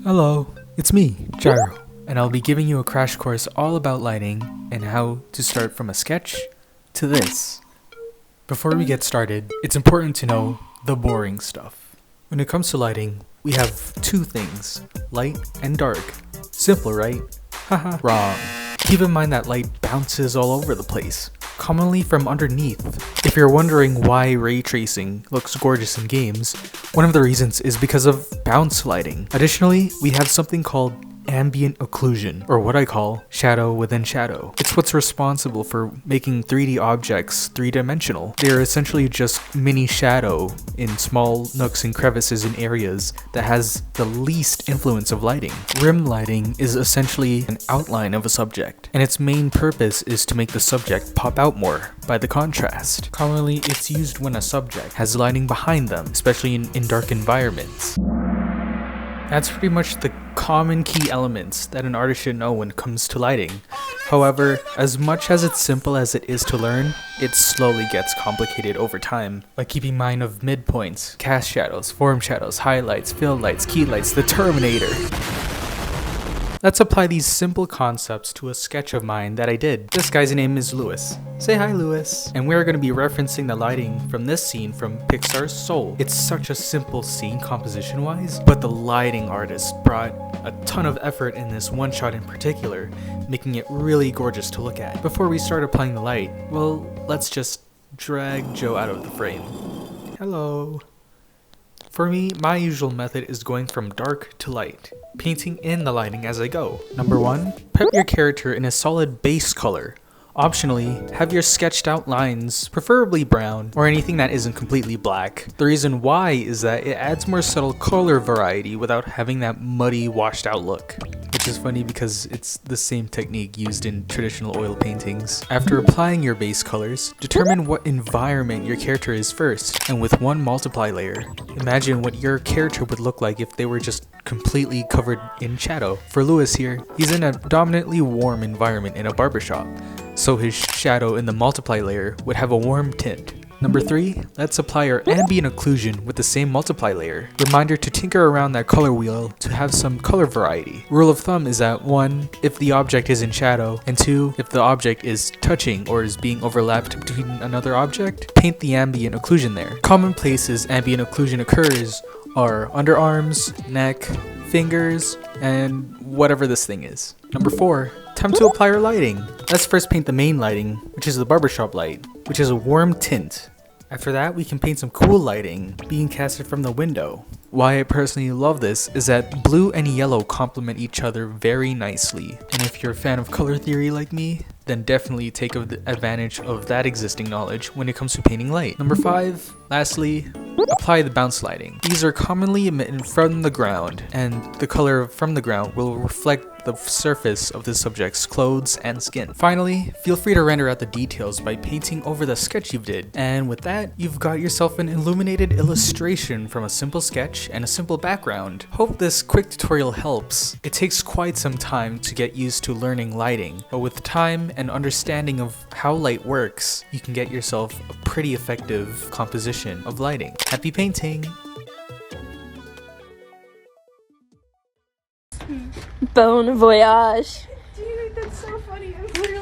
Hello, it's me, Gyro, and I'll be giving you a crash course all about lighting and how to start from a sketch to this. Before we get started, it's important to know the boring stuff. When it comes to lighting, we have two things, light and dark. Simple, right? Haha, wrong. Keep in mind that light bounces all over the place, commonly from underneath. If you're wondering why ray tracing looks gorgeous in games, one of the reasons is because of bounce lighting. Additionally, we have something called ambient occlusion, or what I call shadow within shadow. It's what's responsible for making 3D objects three-dimensional. They are essentially just mini shadow in small nooks and crevices in areas that has the least influence of lighting. Rim lighting is essentially an outline of a subject, and its main purpose is to make the subject pop out more by the contrast. Commonly, it's used when a subject has lighting behind them, especially in dark environments. That's pretty much the common key elements that an artist should know when it comes to lighting. However, as much as it's simple as it is to learn, it slowly gets complicated over time by keeping mind of midpoints, cast shadows, form shadows, highlights, fill lights, key lights, the Terminator. Let's apply these simple concepts to a sketch of mine that I did. This guy's name is Lewis. Say hi, Lewis. And we're going to be referencing the lighting from this scene from Pixar's Soul. It's such a simple scene composition-wise, but the lighting artist brought a ton of effort in this one shot in particular, making it really gorgeous to look at. Before we start applying the light, well, let's just drag Joe out of the frame. Hello. For me, my usual method is going from dark to light, painting in the lighting as I go. Number 1, prep your character in a solid base color. Optionally, have your sketched out lines, preferably brown, or anything that isn't completely black. The reason why is that it adds more subtle color variety without having that muddy, washed out look. Which is funny because it's the same technique used in traditional oil paintings. After applying your base colors, determine what environment your character is first, and with one multiply layer, imagine what your character would look like if they were just completely covered in shadow. For Lewis here, he's in a dominantly warm environment in a barbershop, so his shadow in the multiply layer would have a warm tint. Number 3, let's apply our ambient occlusion with the same multiply layer. Reminder to tinker around that color wheel to have some color variety. Rule of thumb is that 1, if the object is in shadow, and 2, if the object is touching or is being overlapped between another object, paint the ambient occlusion there. Common places ambient occlusion occurs are underarms, neck, fingers, and whatever this thing is. Number 4, time to apply our lighting. Let's first paint the main lighting, which is the barbershop light, which is a warm tint. After that, we can paint some cool lighting being casted from the window. Why I personally love this is that blue and yellow complement each other very nicely, and if you're a fan of color theory like me, then definitely take advantage of that existing knowledge when it comes to painting light. Number 5, lastly, apply the bounce lighting. These are commonly emitted from the ground, and the color from the ground will reflect the surface of the subject's clothes and skin. Finally, feel free to render out the details by painting over the sketch you did, and with that, you've got yourself an illuminated illustration from a simple sketch and a simple background. Hope this quick tutorial helps. It takes quite some time to get used to learning lighting, but with time and understanding of how light works, you can get yourself a pretty effective composition of lighting. Happy painting! Bon voyage. Dude, that's so funny. I was literally